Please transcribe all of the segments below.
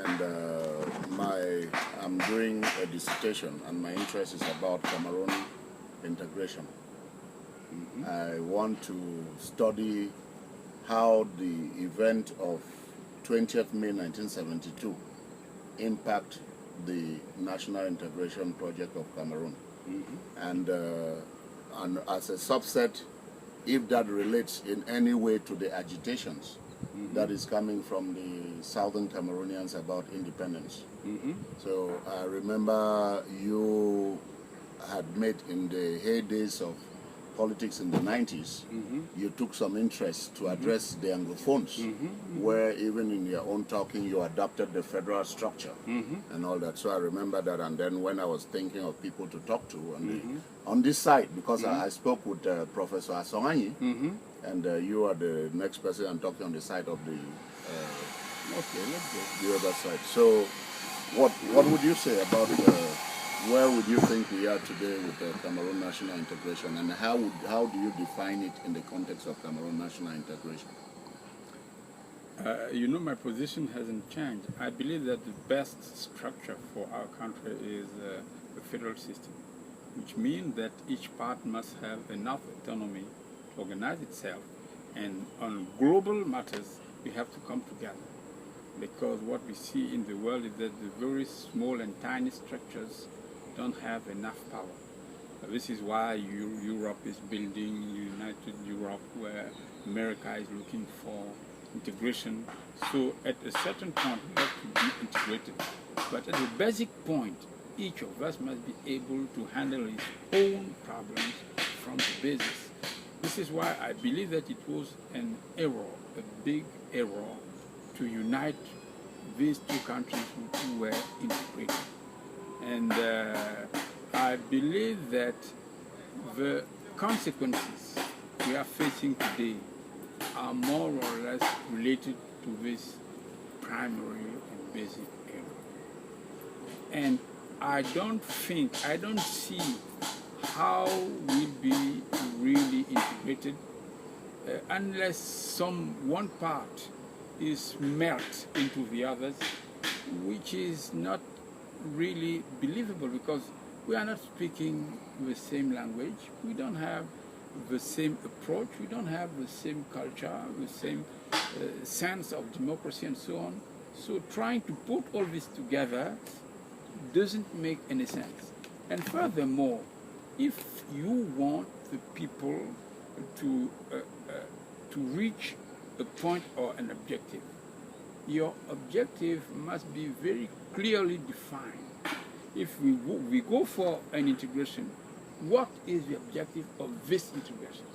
and I'm doing a dissertation, and my interest is about Cameroon integration. I want to study how the event of 20th May 1972 impact the national integration project of Cameroon, and as a subset, if that relates in any way to the agitations that is coming from the southern Cameroonians about independence. So I remember you had made in the heydays of politics in the 90s, you took some interest to address the Anglophones, where even in your own talking you adopted the federal structure and all that. So I remember that, and then when I was thinking of people to talk to on this side, because I spoke with Professor Asonganyi, and you are the next person I'm talking on the side of the the other side. So what would you say about where would you think we are today with the Cameroon national integration, and how do you define it in the context of Cameroon national integration? My position hasn't changed. I believe that the best structure for our country is the federal system, which means that each part must have enough autonomy to organize itself, and on global matters we have to come together, because what we see in the world is that the very small and tiny structures don't have enough power. This is why Europe is building United Europe, where America is looking for integration. So at a certain point we have to be integrated. But at the basic point, each of us must be able to handle his own problems from the basis. This is why I believe that it was an error, a big error, to unite these two countries who were integrated. And I believe that the consequences we are facing today are more or less related to this primary and basic error. And I don't see how we'll be really integrated unless one part is melt into the others, which is not really believable, because we are not speaking the same language, we don't have the same approach, we don't have the same culture, the same sense of democracy and so on. So trying to put all this together doesn't make any sense. And furthermore, if you want the people to reach a point or an objective, your objective must be very clearly defined. If we go for an integration, what is the objective of this integration?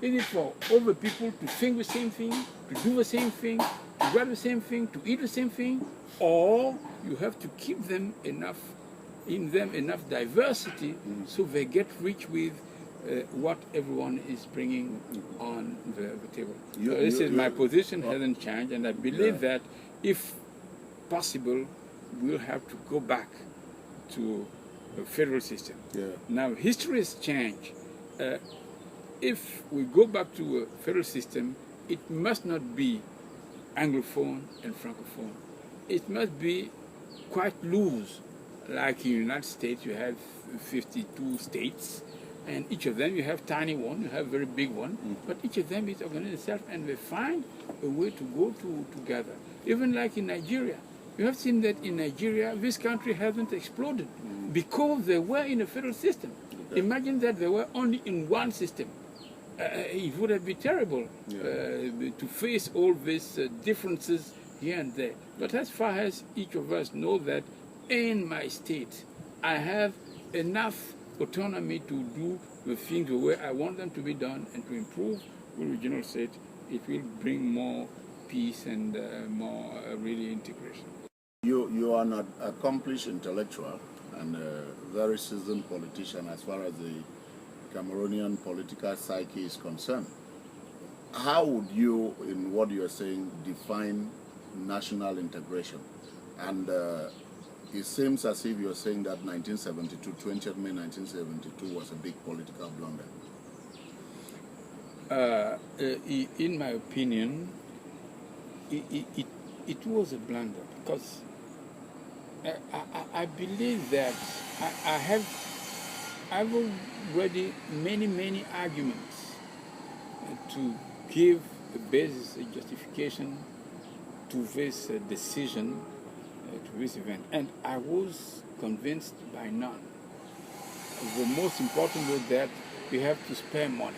Is it for all the people to think the same thing, to do the same thing, to wear the same thing, to eat the same thing, or you have to keep them enough diversity so they get rich with what everyone is bringing on the table. My position hasn't changed, and I believe that if possible, we'll have to go back to a federal system. Now, history has changed. If we go back to a federal system, it must not be Anglophone and Francophone. It must be quite loose. Like in the United States, you have 52 states, and each of them, you have tiny one, you have very big one, but each of them is organized itself, and they find a way to go together. Even like in Nigeria, you have seen that in Nigeria, this country hasn't exploded because they were in a federal system. Imagine that they were only in one system. It would have been terrible to face all these differences here and there. But as far as each of us know that in my state, I have enough autonomy to do the things the way I want them to be done and to improve the regional state, it will bring more peace and more really integration. You are an accomplished intellectual and a very seasoned politician as far as the Cameroonian political psyche is concerned. How would you, in what you are saying, define national integration? And it seems as if you're saying that 1972, 20th May 1972 was a big political blunder. In my opinion, it was a blunder, because I believe that I've already many arguments to give a basis, a justification to this decision, to this event, and I was convinced by none. The most important was that we have to spare money.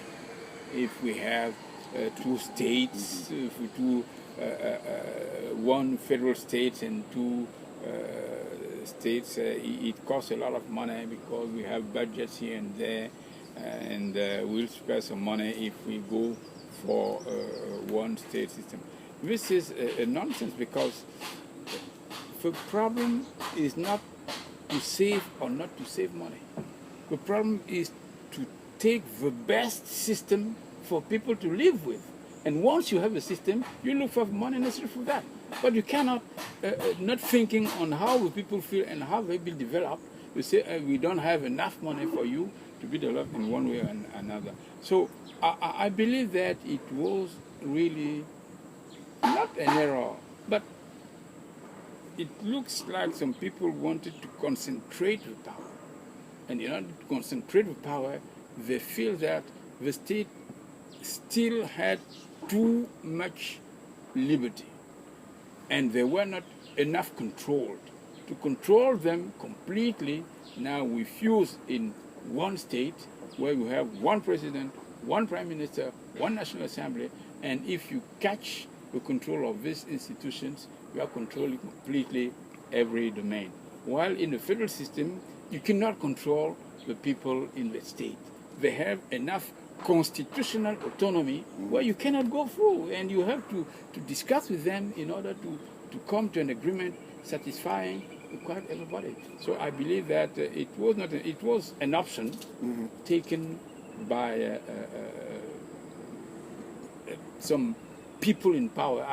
If we have two states, if we do one federal state and two states, it costs a lot of money because we have budgets here and there, and we'll spare some money if we go for one state system. This is a nonsense, because the problem is not to save or not to save money. The problem is to take the best system for people to live with. And once you have a system, you look for money necessary for that. But you cannot, not thinking on how the people feel and how they will develop, you say, we don't have enough money for you to be developed in one way or another. So I believe that it was really not an error, but it looks like some people wanted to concentrate the power. And in order to concentrate the power, they feel that the state still had too much liberty, and they were not enough controlled. To control them completely, now we fuse in one state where you have one president, one prime minister, one national assembly, and if you catch the control of these institutions, you are controlling completely every domain. While in the federal system, you cannot control the people in the state. They have enough constitutional autonomy where you cannot go through, and you have to discuss with them in order to come to an agreement satisfying quite everybody. So I believe that it was an option taken by some people in power.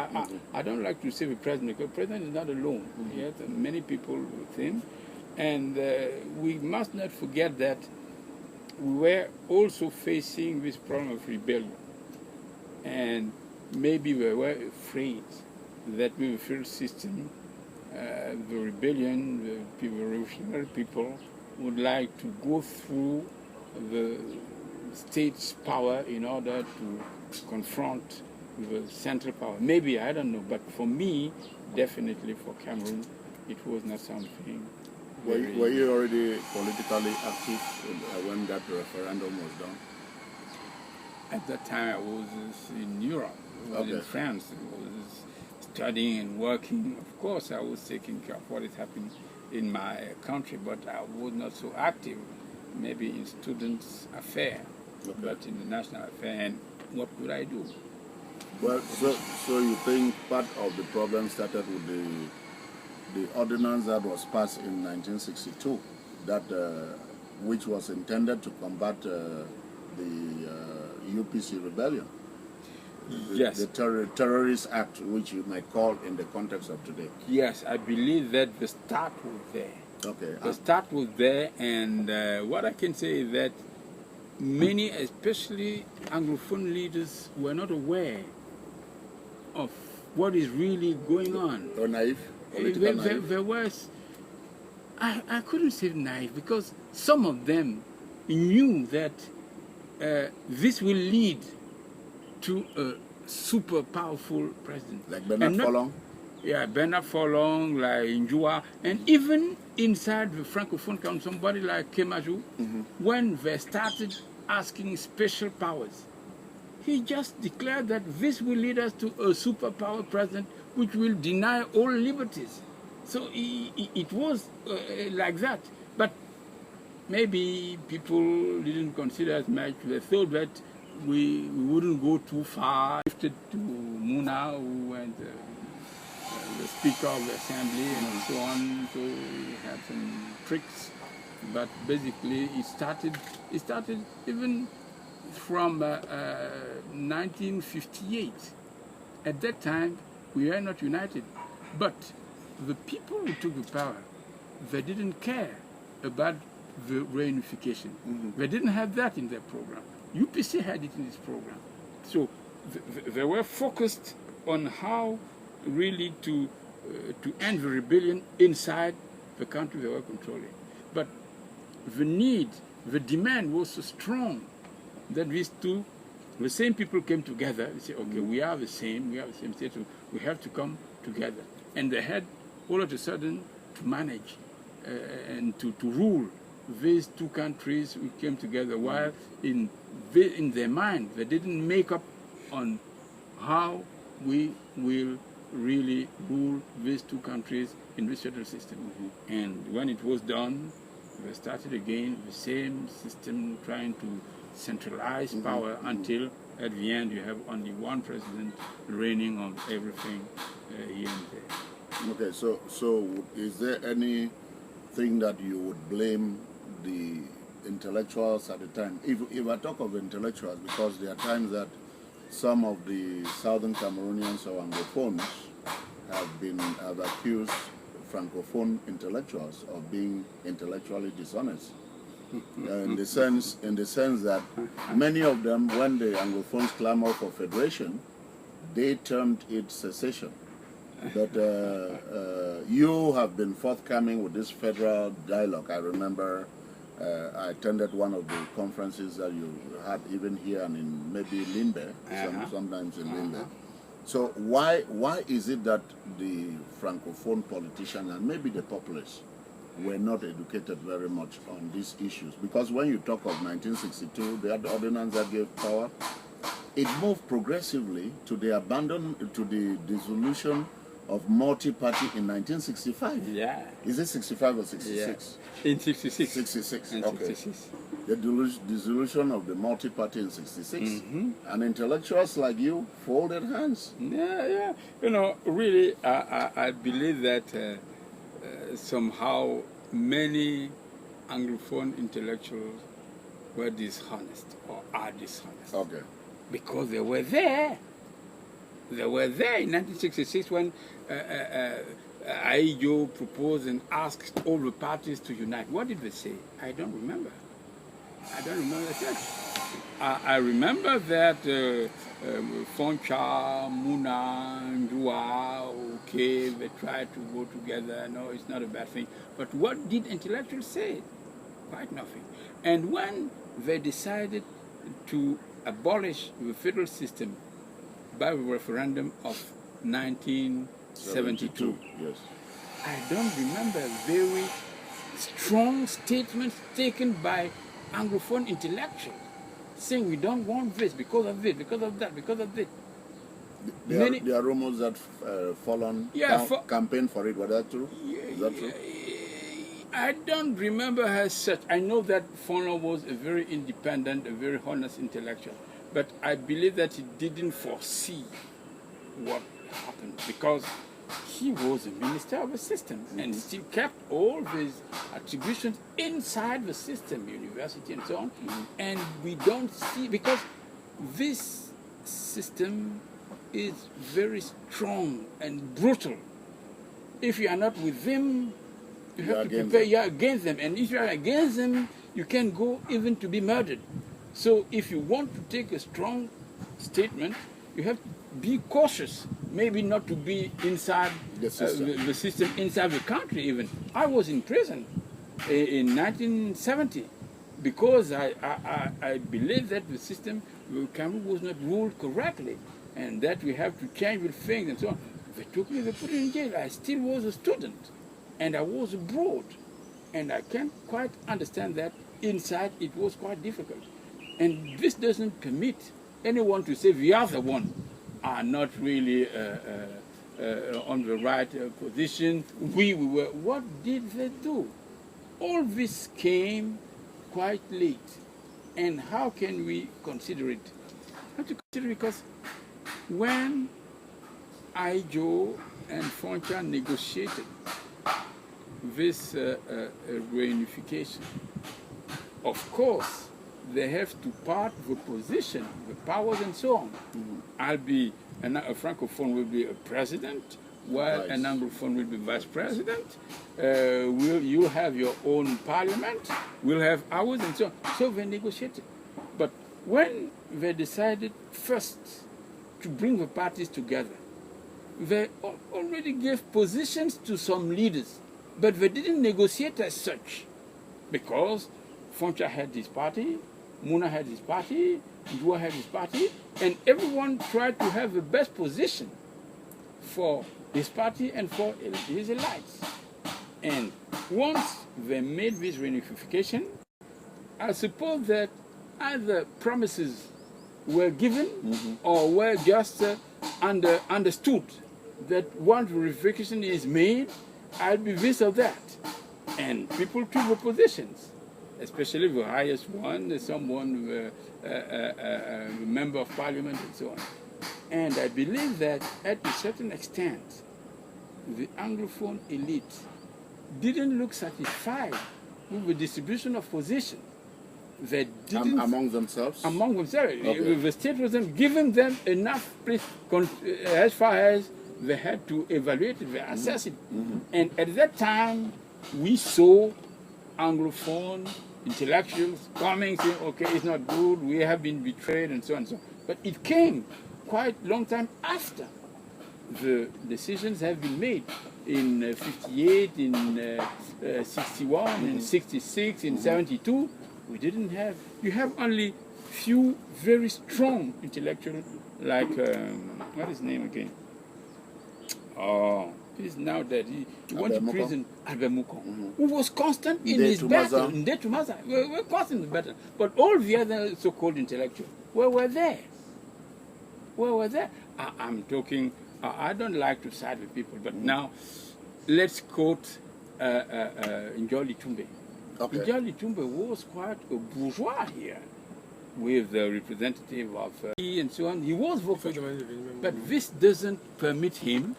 I don't like to say the president, because the president is not alone. He has many people with him, and we must not forget that we were also facing this problem of rebellion, and maybe we were afraid that with the federal system, the rebellion, the revolutionary people would like to go through the state's power in order to confront the central power. Maybe, I don't know, but for me, definitely for Cameroon, it was not something. Were you already politically active when that referendum was done? At that time, I was in Europe, I was in France, I was studying and working. Of course, I was taking care of what is happening in my country, but I was not so active, maybe in students' affair, but in the national affair. And what could I do? Well, so you think part of the problem started with the ordinance that was passed in 1962, that which was intended to combat the UPC rebellion? Yes. The terrorist act, which you might call in the context of today. Yes, I believe that the start was there. Okay. The start was there, and what I can say is that many, especially Anglophone leaders, were not aware of what is really going on. Or naive? There was, I couldn't say naive, because some of them knew that this will lead to a super powerful president. Like Bernard Furlong? Yeah, Bernard Furlong, like Njua, and even inside the Francophone Council, somebody like Kemaju, when they started asking special powers, he just declared that this will lead us to a superpower president which will deny all liberties. So it was like that. But maybe people didn't consider as much. They thought that we wouldn't go too far. Shifted to Muna, who went the Speaker of the Assembly and so on. So we had some tricks. But basically it started even from 1958. At that time, we were not united. But the people who took the power, they didn't care about the reunification. They didn't have that in their program. UPC had it in its program. So they were focused on how really to end the rebellion inside the country they were controlling. But the need, the demand was so strong that these two, the same people came together. They said, okay, we are the same state, so we have to come together. And they had all of a sudden to manage and to rule these two countries who came together, while in their mind they didn't make up on how we will really rule these two countries in this federal system. And when it was done, they started again the same system, trying to centralize power until at the end you have only one president reigning on everything here and there. Okay, so is there anything that you would blame the intellectuals at the time? If I talk of intellectuals, because there are times that some of the southern Cameroonians or Anglophones have accused Francophone intellectuals of being intellectually dishonest. In the sense that many of them, when the Anglophones clamored for federation, they termed it secession. But you have been forthcoming with this federal dialogue. I remember I attended one of the conferences that you had even here and in maybe Limbe, sometimes in Limbe. So why is it that the Francophone politicians and maybe the populace were not educated very much on these issues? Because when you talk of 1962, the ordinance that gave power, it moved progressively to the dissolution of multi-party in 1965. Yeah. Is it 65 or 66? Yeah. In 66. 66, in okay. 66. The dissolution of the multi-party in 66. And intellectuals like you folded hands. Yeah. You know, really, I believe that somehow many Anglophone intellectuals were dishonest or are dishonest. Okay. Because they were there. They were there in 1966 when Aijo proposed and asked all the parties to unite. What did they say? I don't remember. I don't remember that. I remember that Foncha, Muna, Ndua, okay, they tried to go together. No, it's not a bad thing. But what did intellectuals say? Quite nothing. And when they decided to abolish the federal system by the referendum of 1972, yes. I don't remember very strong statements taken by Anglophone intellectuals saying we don't want this because of this, because of that, because of this. There are rumors that Fallon campaigned for it. Was that true? Is that true? I don't remember as such. I know that Fallon was a very independent, a very honest intellectual. But I believe that he didn't foresee what happened because he was a minister of the system and still kept all these attributions inside the system, university and so on. And we don't see, because this system is very strong and brutal. If you are not with them, you have to prepare, you are against them. And if you are against them, you can go even to be murdered. So if you want to take a strong statement, you have to be cautious, maybe not to be inside the system, inside the country even. I was in prison in 1970 because I believe that the system, Cameroon was not ruled correctly and that we have to change with things and so on. They took me, they put me in jail. I still was a student and I was abroad. And I can't quite understand that inside it was quite difficult. And this doesn't permit anyone to say the other one are not really on the right position. We were. What did they do? All this came quite late. And how can we consider it? We have to consider it because when Aijo and Foncha negotiated this reunification, of course, they have to part the position, the powers and so on. A Francophone will be a president, while an Anglophone will be vice president. You'll have your own parliament, we'll have ours and so on. So they negotiated. But when they decided first to bring the parties together, they already gave positions to some leaders. but they didn't negotiate as such, because Foncha had his party, Muna had his party, Dua had his party, and everyone tried to have the best position for his party and for his elites. And once they made this reunification, I suppose that either promises were given or were just understood that once reunification is made, I'll be this or that. And people took the positions, especially the highest one, someone, a member of parliament and so on. And I believe that at a certain extent, the Anglophone elite didn't look satisfied with the distribution of position. They didn't among themselves? Among themselves. Okay. The state wasn't giving them enough place as far as they had to evaluate it, they assess it. And at that time, we saw Anglophone intellectuals coming, saying, okay, it's not good, we have been betrayed, and so on and so on. But it came quite a long time after the decisions have been made in 58, in 61, in 66, in 72. We didn't have, you have only few very strong intellectuals like, what is his name again? Oh, he's now dead. He went to prison, Albert Mukon, who was constant in his battle. In Tumaza, we're constant in battle. But all the other so-called intellectuals, where were they? Where were they? I'm talking, I don't like to side with people, but now let's quote Njoli Tumbe. Okay. Njoli Tumbe was quite a bourgeois here, with the representative of and so on. He was vocal, but this doesn't permit him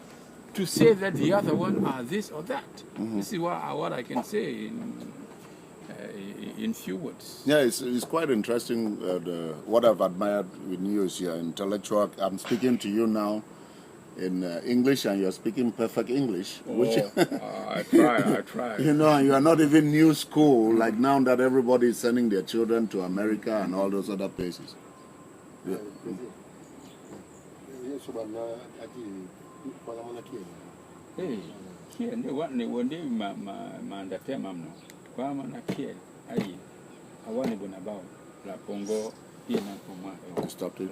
to say that the other one are this or that. This is what I can say in few words. Yeah, it's quite interesting. What I've admired with you is your intellectual. I'm speaking to you now in English, and you're speaking perfect English. I try. You know, and you are not even new school, like now that everybody is sending their children to America and all those other places. Yeah. Hey, here, one day, my understand, no. Kwama na kia, aye. I want to go about La Pongo, here na Puma. Stop it.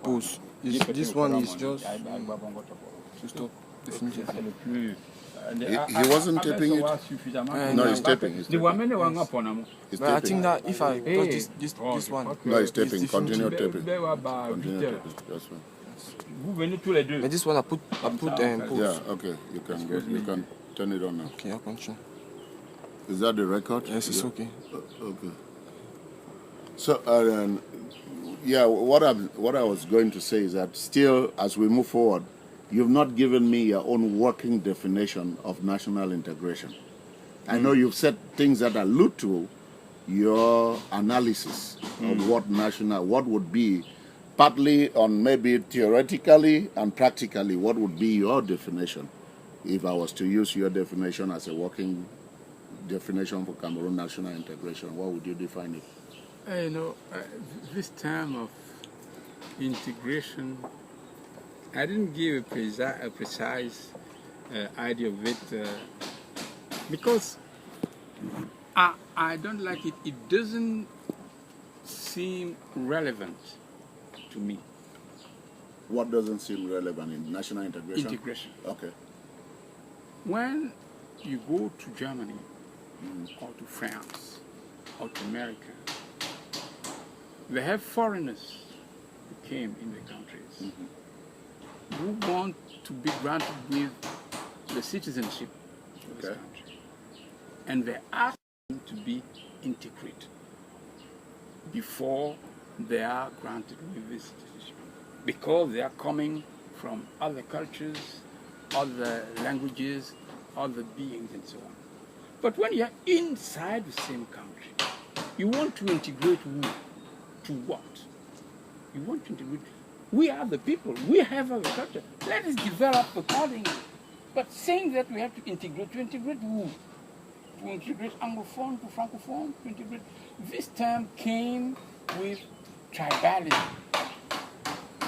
Pause. This one is just to stop. He wasn't taping it. No, he's taping. He's taping. But I think that if I got this one, No, he's taping. Continue taping. Continue Continue taping. That's fine. but this one I put pause. Yeah, okay. You can turn it on now. Okay, I'll continue. Is that the record? Yes, it's okay. Okay. So, yeah, what I was going to say is that still, as we move forward, you've not given me your own working definition of national integration. I know you've said things that allude to your analysis of what would be, partly on maybe theoretically and practically, what would be your definition if I was to use your definition as a working definition for Cameroon national integration? What would you define it? You know, this term of integration, I didn't give a precise idea of it because I don't like it. It doesn't seem relevant to me. What doesn't seem relevant in national integration? Integration. Okay. When you go to Germany or to France or to America, they have foreigners who came in the countries who want to be granted with the citizenship of this country. And they ask them to be integrated before they are granted with this citizenship, because they are coming from other cultures, other languages, other beings, and so on. But when you are inside the same country, you want to integrate who? To what? You want to integrate. We are the people. We have our culture. Let us develop accordingly. But saying that we have to integrate who? To integrate Anglophone to Francophone, to integrate. This term came with tribalism.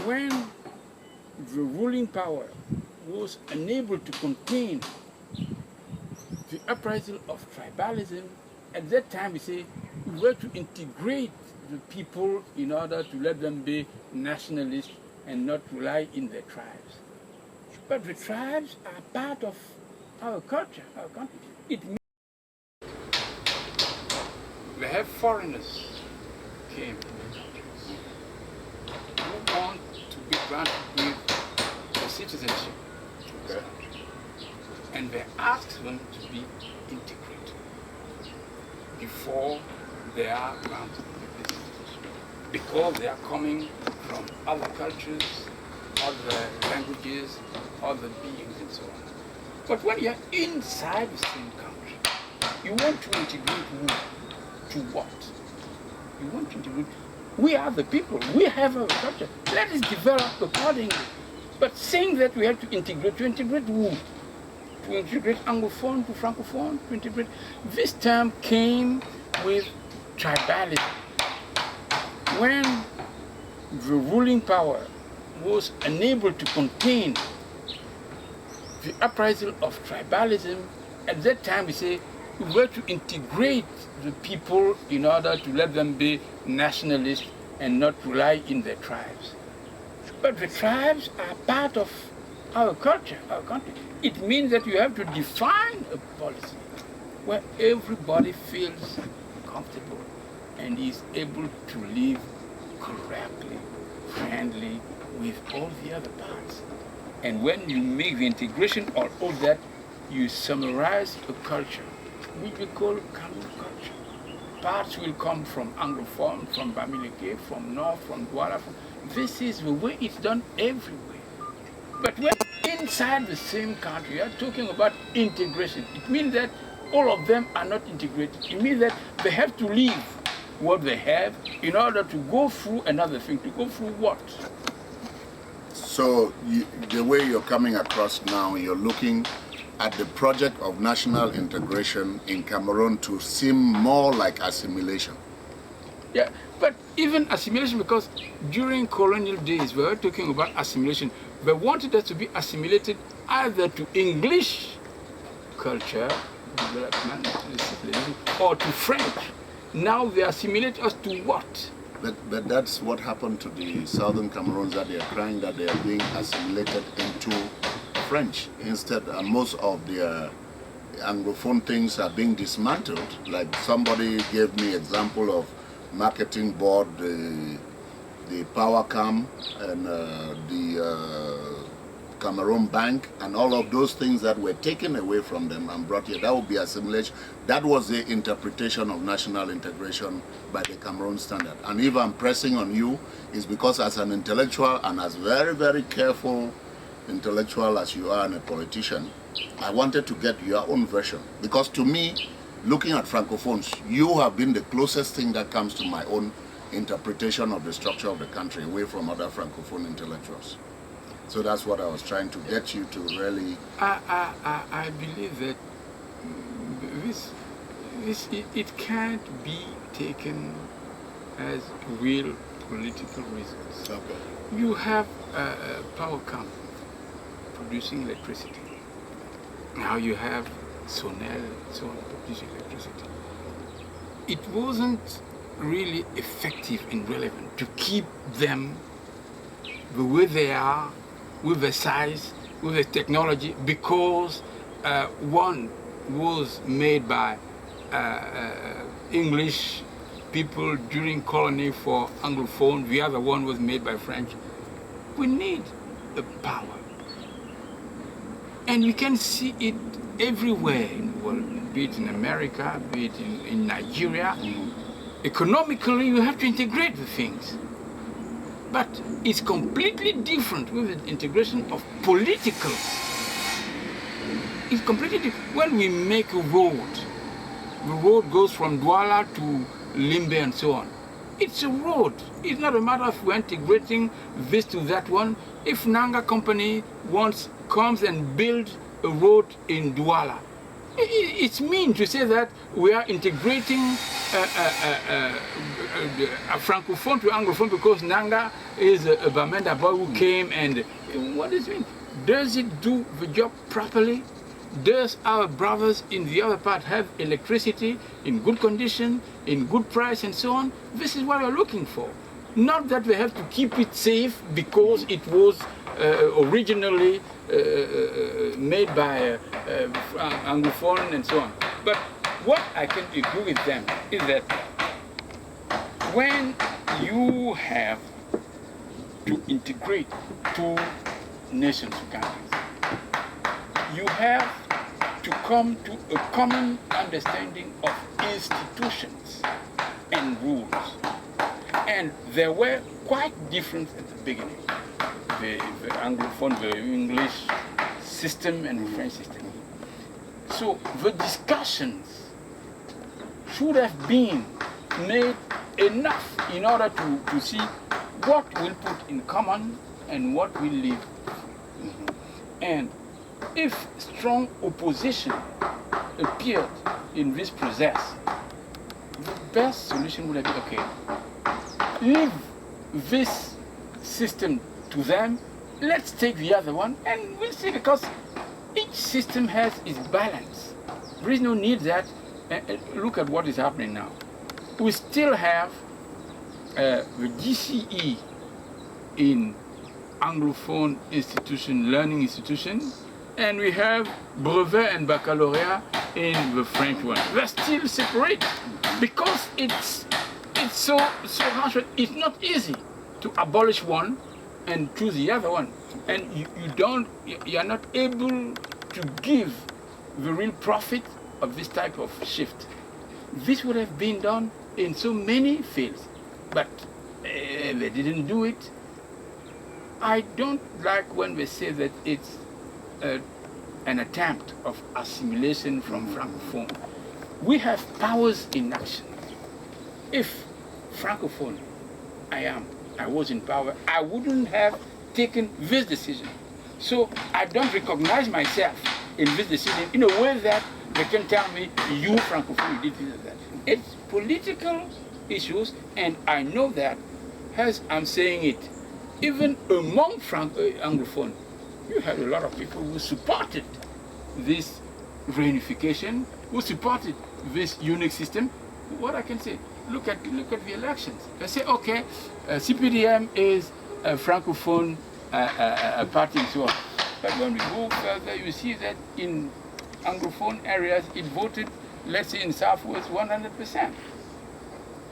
When the ruling power was unable to contain uprising of tribalism, at that time we say we were to integrate the people in order to let them be nationalists and not rely in their tribes. But the tribes are part of our culture, our country. It means we have foreigners came who want to be granted with a citizenship. Okay. And they ask them to be integrated before they are granted with this citizenship, because they are coming from other cultures, other languages, other beings, and so on. But when you're inside the same country, you want to integrate who? To what? You want to integrate. We are the people. We have our culture. Let us develop accordingly. But saying that we have to integrate who? To integrate Anglophone to Francophone, to integrate. This term came with tribalism. When the ruling power was unable to contain the uprising of tribalism, at that time we say we were to integrate the people in order to let them be nationalists and not rely in their tribes. But the tribes are part of our culture, our country. It means that you have to define a policy where everybody feels comfortable and is able to live correctly, friendly with all the other parts. And when you make the integration of all that, you summarize a culture, which we call Cameroon culture. Parts will come from Anglophone, from Bamileke, from North, from Douala. This is the way it's done everywhere. But when inside the same country, you are talking about integration. It means that all of them are not integrated. It means that they have to leave what they have in order to go through another thing. To go through what? So the way you're coming across now, you're looking at the project of national integration in Cameroon to seem more like assimilation. Yeah, but even assimilation, because during colonial days we were talking about assimilation. They wanted us to be assimilated either to English culture, development, or to French. Now they assimilate us to what? But that's what happened to the southern Cameroons, that they are crying that they are being assimilated into French. Instead, most of their Anglophone things are being dismantled. Like somebody gave me example of marketing board, the Power Cam, and the Cameroon Bank, and all of those things that were taken away from them and brought here. That would be assimilation. That was the interpretation of national integration by the Cameroon standard. And if I'm pressing on you, is because as an intellectual and as very, very careful intellectual as you are and a politician, I wanted to get your own version. Because to me, looking at Francophones, you have been the closest thing that comes to my own interpretation of the structure of the country, away from other Francophone intellectuals. So that's what I was trying to get you to really... I believe that it can't be taken as real political reasons. Okay. You have a power company producing electricity. Now you have Sonel, so on, producing electricity. It wasn't really effective and relevant to keep them the way they are, with the size, with the technology, because one was made by English people during colony for Anglophone, the other one was made by French. We need the power. And we can see it everywhere in the world, be it in America, be it in Nigeria. Economically, you have to integrate the things. But it's completely different with the integration of political. It's completely different. When we make a road, the road goes from Douala to Limbe and so on. It's a road. It's not a matter of we're integrating this to that one. If Nanga company comes and builds a road in Douala, it's mean to say that we are integrating a Francophone to Anglophone because Nanga is a Bamenda boy who came and... What does it mean? Does it do the job properly? Does our brothers in the other part have electricity in good condition, in good price, and so on? This is what we're looking for. Not that we have to keep it safe because it was originally made by Anglophone and so on. But what I can agree with them is that when you have to integrate two nations or countries, you have to come to a common understanding of institutions and rules. And they were quite different at the beginning. The Anglophone, the English system and the French system. So the discussions should have been made enough in order to see what we'll put in common and what we'll leave. And if strong opposition appeared in this process, the best solution would have been, okay, leave this system to them, let's take the other one, and we'll see, because each system has its balance. There is no need that, look at what is happening now. We still have the GCE in Anglophone institution, learning institution, and we have brevet and baccalaureate in the French one. They're still separate because it's so harsh. It's not easy to abolish one and choose the other one, and you are not able to give the real profit of this type of shift. This would have been done in so many fields, but they didn't do it. I don't like when they say that it's an attempt of assimilation from Francophone. We have powers in action. If Francophone, I was in power, I wouldn't have taken this decision. So I don't recognize myself in this decision in a way that they can tell me, you Francophone, you did this and that. It's political issues, and I know that, as I'm saying it, even among Anglophone, you had a lot of people who supported this reunification, who supported this unique system. What I can say, look at the elections. They say, okay, CPDM is a Francophone party and so on. But when we go further, you see that in Anglophone areas, it voted, let's say in Southwest, 100%.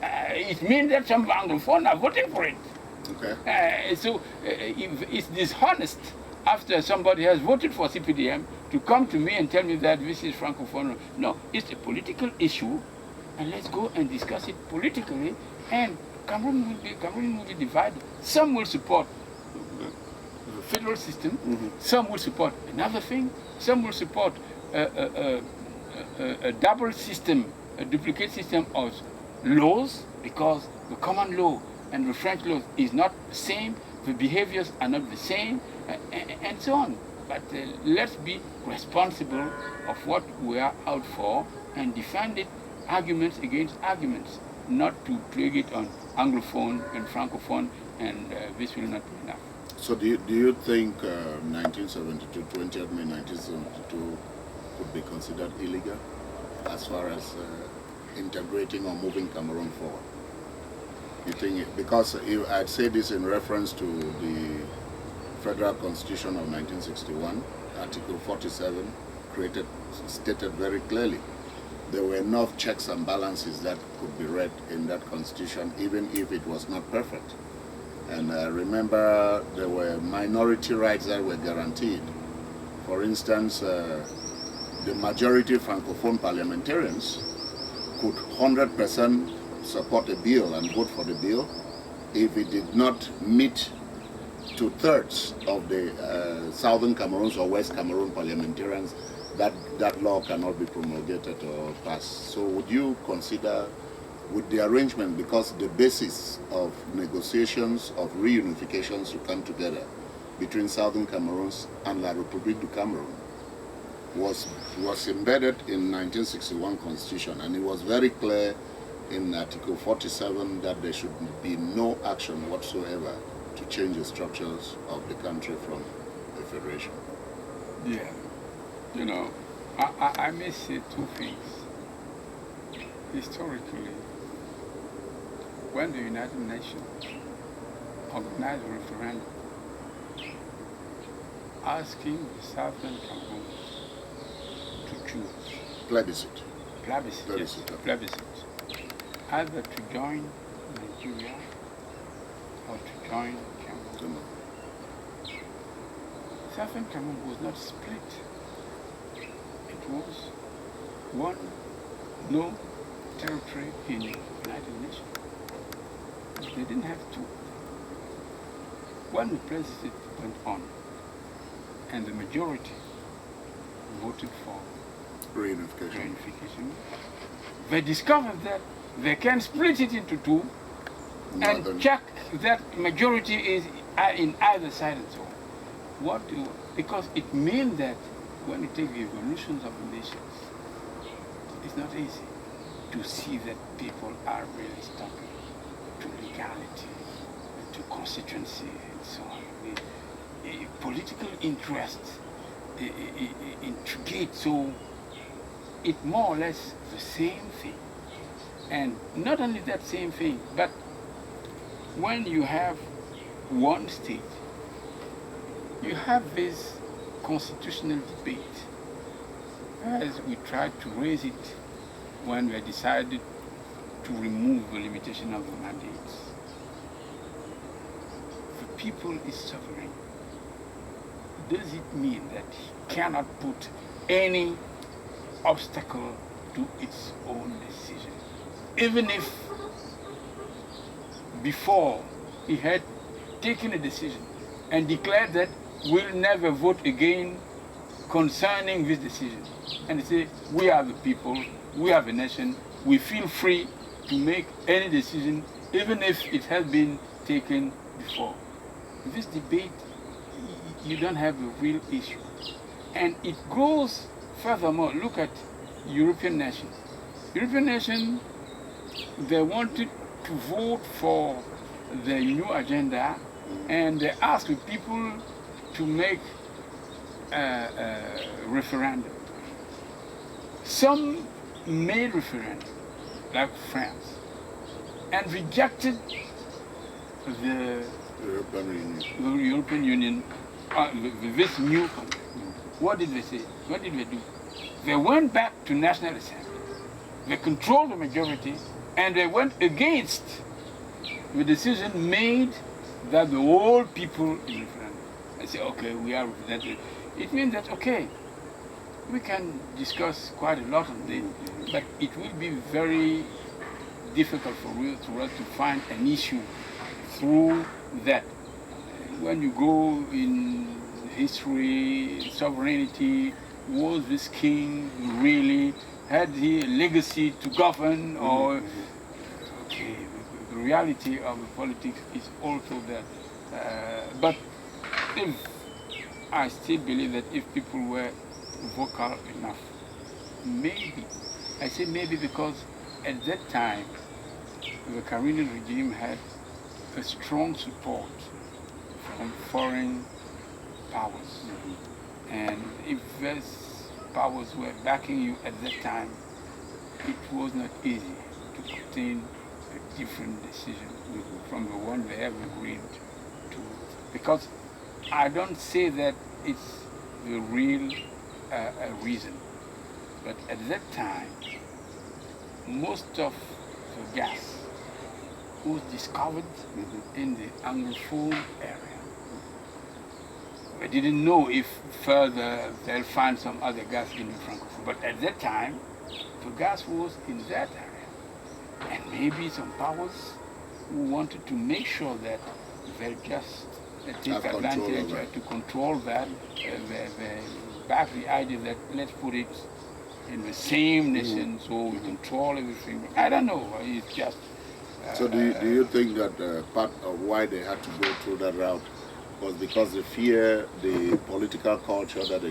It means that some Anglophone are voting for it. Okay. So it's dishonest after somebody has voted for CPDM to come to me and tell me that this is Francophone. No, it's a political issue, and let's go and discuss it politically, and Cameroon will be divided. Some will support the federal system, some will support another thing, some will support a double system, a duplicate system of laws, because the common law and the French law is not the same, the behaviors are not the same, and so on. But let's be responsible of what we are out for and defend it, arguments against arguments, not to plague it on Anglophone and Francophone, and this will not be enough. So do you think 1972, 20th May 1972 could be considered illegal as far as integrating or moving Cameroon forward? You think because I'd say this in reference to the Federal Constitution of 1961, Article 47 stated very clearly there were enough checks and balances that could be read in that constitution, even if it was not perfect. And remember, there were minority rights that were guaranteed. For instance, the majority Francophone parliamentarians could 100% support a bill and vote for the bill if it did not meet 2/3 of the Southern Cameroons or West Cameroon parliamentarians. That law cannot be promulgated or passed. So would you consider, with the arrangement, because the basis of negotiations of reunifications to come together between Southern Cameroons and La République du Cameroon was embedded in 1961 Constitution, and it was very clear in Article 47 that there should be no action whatsoever to change the structures of the country from the federation. Yeah, you know, I may say two things. Historically, when the United Nations organized a referendum asking the Southern Cameroon to choose Plebiscite. Plebiscite, either to join Nigeria or to join Cameroon. Southern Cameroon was not split. It was one, no territory in the United Nations. They didn't have two. When the plebiscite went on, and the majority voted for reunification, they discovered that they can split it into two and check that majority is in either side and so on. Because it means that when you take the evolutions of the nations, it's not easy to see that people are really stuck to legality, to constituency, and so on. Political interests intricate, so it's more or less the same thing. And not only that same thing, but when you have one state, you have this constitutional debate, as we tried to raise it when we decided to remove the limitation of the mandates. The people is sovereign. Does it mean that he cannot put any obstacle to its own decision? Even if before he had taken a decision and declared that we'll never vote again concerning this decision. And they say, we are the people, we are the nation, we feel free to make any decision, even if it has been taken before. This debate, you don't have a real issue. And it goes furthermore. Look at European nations. European nations, they wanted to vote for the new agenda, and they asked the people to make a referendum. Some made referendum, like France, and rejected the European Union, this new country. What did they say? What did they do? They went back to National Assembly. They controlled the majority, and they went against the decision made that the whole people in referendum. They say, okay, we are represented. It means that, okay, we can discuss quite a lot on this, but it will be very difficult for us to find an issue through that. When you go in history, sovereignty, was this king really, had he a legacy to govern, or, okay, the reality of the politics is also there. But if, I still believe that if people were vocal enough, maybe, I say maybe because at that time, the Cameroonian regime had a strong support from foreign powers. And if those powers were backing you at that time, it was not easy to obtain a different decision from the one they have agreed to. Because I don't say that it's the real reason, but at that time, most of the gas was discovered in the Anglophone area. We didn't know if further they'll find some other gas in the Francophone, but at that time, the gas was in that area. And maybe some powers who wanted to make sure that they'll just take advantage to control that, back the idea that let's put it in the same nation so we control everything. I don't know, it's just... So do you think that part of why they had to go through that route was because they fear the political culture that